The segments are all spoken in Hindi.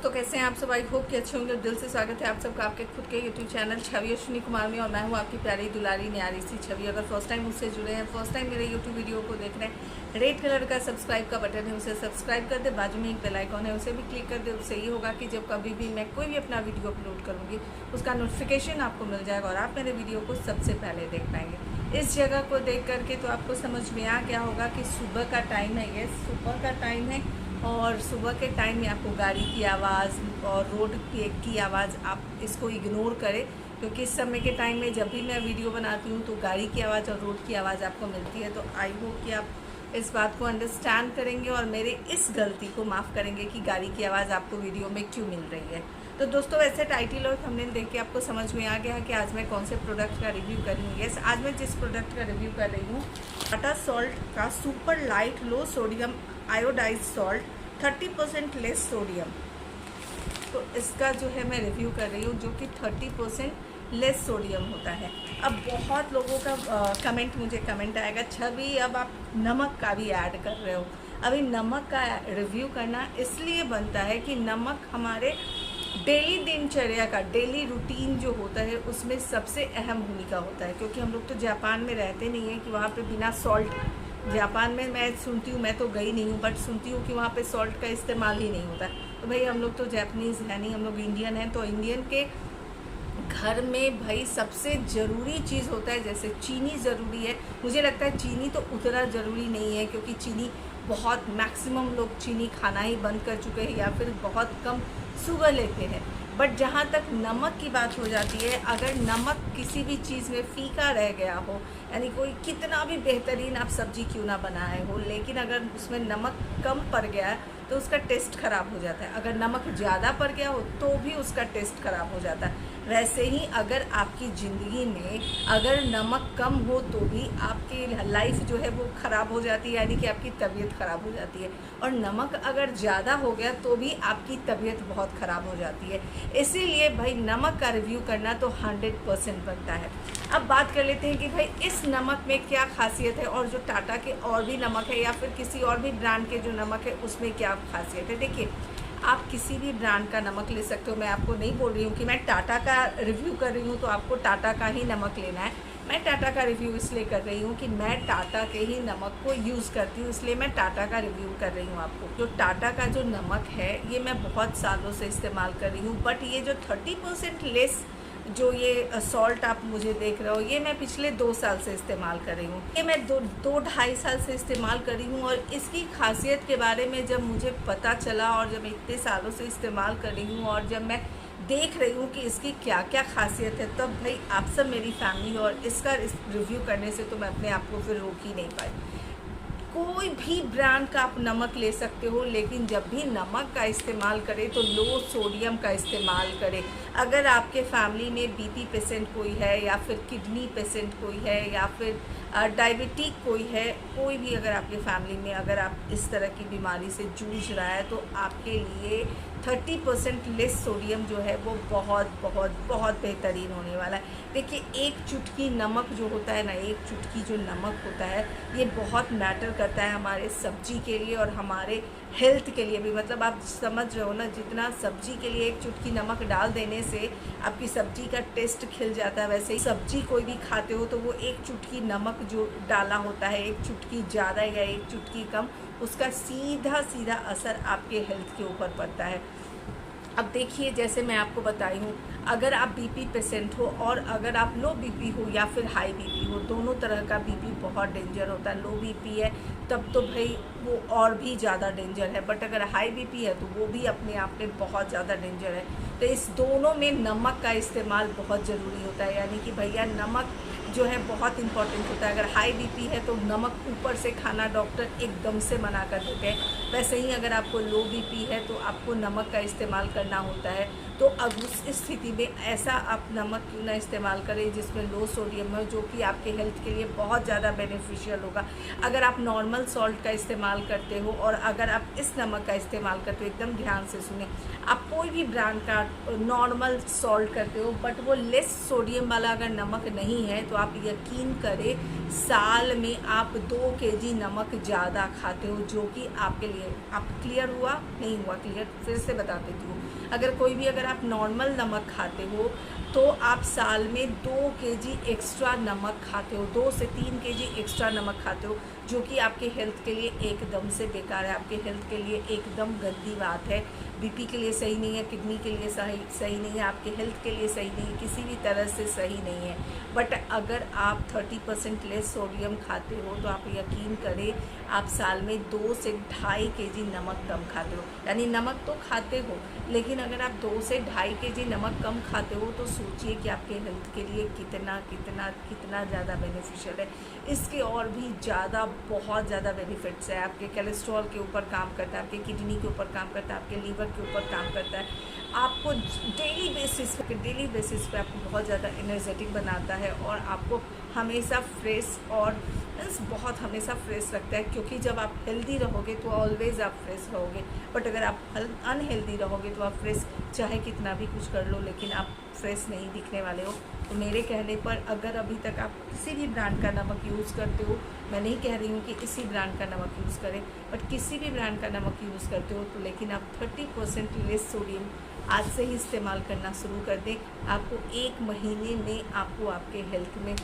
दोस्तों, कैसे हैं आप सब? आई होप कि अच्छे होंगे। दिल से स्वागत है आप सबका आपके खुद के यूट्यूब चैनल छवि अश्विनी कुमार में। और मैं हूं आपकी प्यारी दुलारी न्यारी सी छवि। अगर फर्स्ट टाइम मुझसे जुड़े हैं, फर्स्ट टाइम मेरे यूट्यूब वीडियो को देख रहे हैं, रेड कलर का सब्सक्राइब का बटन है, उसे सब्सक्राइब कर दे। बाजू में एक बेल आइकॉन है, उसे भी क्लिक कर दे। उससे ये होगा कि जब कभी भी मैं कोई भी अपना वीडियो अपलोड करूँगी उसका नोटिफिकेशन आपको मिल जाएगा और आप मेरे वीडियो को सबसे पहले देख पाएंगे। इस जगह को देख करके तो आपको समझ में आ गया होगा कि सुबह का टाइम है। ये सुबह का टाइम है और सुबह के टाइम में आपको गाड़ी की आवाज़ और रोड की आवाज़, आप इसको इग्नोर करें, क्योंकि इस समय के टाइम में जब भी मैं वीडियो बनाती हूँ तो गाड़ी की आवाज़ और रोड की आवाज़ आपको मिलती है। तो आई होप कि आप इस बात को अंडरस्टैंड करेंगे और मेरे इस गलती को माफ़ करेंगे कि गाड़ी की आवाज़ आपको वीडियो में क्यों मिल रही है। तो दोस्तों, वैसे टाइटल और थंबनेल देख के आपको समझ में आ गया है कि आज मैं कौन से प्रोडक्ट का रिव्यू कर रही हूँ। यस, आज मैं जिस प्रोडक्ट का रिव्यू कर रही हूँ, टाटा सॉल्ट का super light low sodium iodised salt, 30% less sodium. तो इसका जो है मैं रिव्यू कर रही हूँ, जो कि 30% लेस सोडियम होता है। अब बहुत लोगों का मुझे कमेंट आएगा, छवि अब आप नमक का भी ऐड कर रहे हो। अभी नमक का रिव्यू करना इसलिए बनता है कि नमक हमारे डेली दिनचर्या का, डेली रूटीन जो होता है उसमें सबसे अहम भूमिका होता है। क्योंकि हम लोग तो जापान में रहते नहीं हैं कि वहाँ पे बिना सॉल्ट, जापान में मैं सुनती हूँ, मैं तो गई नहीं हूँ, बट सुनती हूँ कि वहाँ पे सॉल्ट का इस्तेमाल ही नहीं होता। तो भाई हम लोग तो जापानीज़ है नहीं, हम लोग इंडियन हैं। तो इंडियन के घर में भाई सबसे ज़रूरी चीज़ होता है, जैसे चीनी ज़रूरी है। मुझे लगता है चीनी तो उतना ज़रूरी नहीं है, क्योंकि चीनी बहुत मैक्सिमम लोग चीनी खाना ही बंद कर चुके हैं या फिर बहुत कम शुगर लेते हैं। बट जहाँ तक नमक की बात हो जाती है, अगर नमक किसी भी चीज़ में फीका रह गया हो, यानी कोई कितना भी बेहतरीन आप सब्जी क्यों ना बनाए हो, लेकिन अगर उसमें नमक कम पड़ गया है तो उसका टेस्ट ख़राब हो जाता है। अगर नमक ज़्यादा पड़ गया हो तो भी उसका टेस्ट ख़राब हो जाता है। वैसे ही अगर आपकी ज़िंदगी में अगर नमक कम हो तो भी आपकी लाइफ जो है वो ख़राब हो जाती है, यानी कि आपकी तबीयत ख़राब हो जाती है। और नमक अगर ज़्यादा हो गया तो भी आपकी तबीयत बहुत ख़राब हो जाती है। इसीलिए भाई नमक का रिव्यू करना तो 100% बनता है। अब बात कर लेते हैं कि भाई इस नमक में क्या खासियत है, और जो टाटा के और भी नमक है या फिर किसी और भी ब्रांड के जो नमक है उसमें क्या खासियत है। देखिए, आप किसी भी ब्रांड का नमक ले सकते हो। मैं आपको नहीं बोल रही हूँ कि मैं टाटा का रिव्यू कर रही हूँ तो आपको टाटा का ही नमक लेना है। मैं टाटा का रिव्यू इसलिए कर रही हूँ कि मैं टाटा के ही नमक को यूज़ करती हूँ, इसलिए मैं टाटा का रिव्यू कर रही हूँ आपको। जो टाटा का जो नमक है ये मैं बहुत सालों से इस्तेमाल कर रही हूँ, बट ये जो 30% लेस जो ये सॉल्ट आप मुझे देख रहे हो, ये मैं पिछले 2 साल से इस्तेमाल कर रही हूँ। ये मैं दो ढाई साल से इस्तेमाल कर रही हूँ। और इसकी खासियत के बारे में जब मुझे पता चला और जब मैं इतने सालों से इस्तेमाल कर रही हूँ और जब मैं देख रही हूँ कि इसकी क्या क्या खासियत है, तब भाई आप सब मेरी फैमिली और इसका रिव्यू करने से तो मैं अपने आप को फिर रोक ही नहीं पाई। कोई भी ब्रांड का आप नमक ले सकते हो, लेकिन जब भी नमक का इस्तेमाल करें तो लो सोडियम का इस्तेमाल करें। अगर आपके फैमिली में बीपी पेशेंट कोई है या फिर किडनी पेशेंट कोई है या फिर डायबिटिक कोई है, कोई भी अगर आपके फैमिली में अगर आप इस तरह की बीमारी से जूझ रहा है तो आपके लिए 30% लेस सोडियम जो है वो बहुत बहुत बहुत बेहतरीन होने वाला है। देखिए, एक चुटकी नमक जो होता है ना, एक चुटकी जो नमक होता है ये बहुत मैटर करता है हमारे सब्जी के लिए और हमारे हेल्थ के लिए भी। मतलब आप समझ रहे हो ना, जितना सब्जी के लिए एक चुटकी नमक डाल देने से आपकी सब्जी का टेस्ट खिल जाता है, वैसे ही सब्जी कोई भी खाते हो तो वो एक चुटकी नमक जो डाला होता है, एक चुटकी ज़्यादा या एक चुटकी कम, उसका सीधा सीधा असर आपके हेल्थ के ऊपर पड़ता है। अब देखिए, जैसे मैं आपको बताई हूँ, अगर आप बीपी पेशेंट हो और अगर आप लो बीपी हो या फिर हाई बीपी हो, दोनों तरह का बीपी बहुत डेंजर होता है। लो बीपी है तब तो भाई वो और भी ज़्यादा डेंजर है, बट अगर हाई बीपी है तो वो भी अपने आप में बहुत ज़्यादा डेंजर है। तो इस दोनों में नमक का इस्तेमाल बहुत ज़रूरी होता है, यानी कि भैया नमक जो है बहुत इंपॉर्टेंट होता है। अगर हाई बीपी है तो नमक ऊपर से खाना डॉक्टर एकदम से मना कर देते हैं। वैसे ही अगर आपको लो बीपी है तो आपको नमक का इस्तेमाल करना होता है। तो अब उस स्थिति में ऐसा आप नमक क्यों ना इस्तेमाल करें जिसमें लो सोडियम है, जो कि आपके हेल्थ के लिए बहुत ज़्यादा बेनिफिशियल होगा। अगर आप नॉर्मल सॉल्ट का इस्तेमाल करते हो और अगर आप इस नमक का इस्तेमाल करते हो, एकदम ध्यान से सुने, आप कोई भी ब्रांड का नॉर्मल सॉल्ट करते हो बट वो लेस सोडियम वाला अगर नमक नहीं है तो आप यकीन करें साल में आप 2 केजी नमक ज़्यादा खाते हो, जो कि आपके लिए, आप क्लियर हुआ नहीं हुआ क्लियर, फिर से बता देती हूँ। अगर आप नॉर्मल नमक खाते हो तो आप साल में 2 केजी एक्स्ट्रा नमक खाते हो, 2 से 3 केजी एक्स्ट्रा नमक खाते हो, जो कि आपके हेल्थ के लिए एकदम से बेकार है, आपके हेल्थ के लिए एकदम गंदी बात है। बीपी के लिए सही नहीं है, किडनी के लिए सही नहीं है, आपके हेल्थ के लिए सही नहीं है, किसी भी तरह से सही नहीं है। बट अगर आप 30% लेस सोडियम खाते हो तो आप यकीन करें आप साल में 2 से 2.5 केजी नमक कम खाते हो। यानी नमक तो खाते हो, लेकिन अगर आप 2 से 2.5 केजी नमक कम खाते हो तो सोचिए कि आपके हेल्थ के लिए कितना कितना कितना ज़्यादा बेनिफिशियल है। इसके और भी ज़्यादा बहुत ज़्यादा बेनिफिट्स है। आपके कोलेस्ट्रॉल के ऊपर काम करता है, आपके किडनी के ऊपर काम करता है, आपके लीवर के ऊपर काम करता है, आपको डेली बेसिस पे आपको बहुत ज़्यादा एनर्जेटिक बनाता है और आपको हमेशा फ्रेश और बहुत हमेशा फ्रेश रखता है। क्योंकि जब आप हेल्दी रहोगे तो ऑलवेज़ आप फ्रेश रहोगे, बट अगर आप अनहेल्दी रहोगे तो आप फ्रेश चाहे कितना भी कुछ कर लो लेकिन आप फ्रेश नहीं दिखने वाले हो। तो मेरे कहने पर अगर अभी तक आप किसी भी ब्रांड का नमक यूज़ करते हो, मैं नहीं कह रही हूँ कि इसी ब्रांड का नमक यूज़ करें, बट किसी भी ब्रांड का नमक यूज़ करते हो तो लेकिन आप 30% लेस सोडियम आज से ही इस्तेमाल करना शुरू कर दें। आपको 1 महीने में आपको आपके हेल्थ में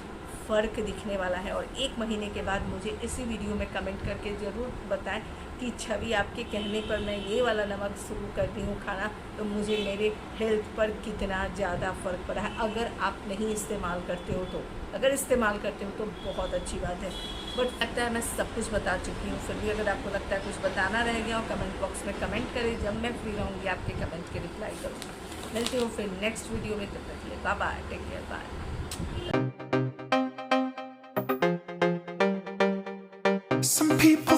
फ़र्क दिखने वाला है। और 1 महीने के बाद मुझे इसी वीडियो में कमेंट करके ज़रूर बताएं कि छवि आपके कहने पर मैं ये वाला नमक शुरू करती हूँ खाना तो मुझे मेरे हेल्थ पर कितना ज़्यादा फ़र्क पड़ा है। अगर आप नहीं इस्तेमाल करते हो तो, अगर इस्तेमाल करते हो तो बहुत अच्छी बात है। बट लगता है मैं सब कुछ बता चुकी हूँ, फिर भी अगर आपको लगता है कुछ बताना रह गया हो कमेंट बॉक्स में कमेंट करें, जब मैं फ्री रहूँगी आपके कमेंट के रिप्लाई करूँगी। मिलती हूँ फिर नेक्स्ट वीडियो में, तब तक के लिए bye bye, take care, bye. Some people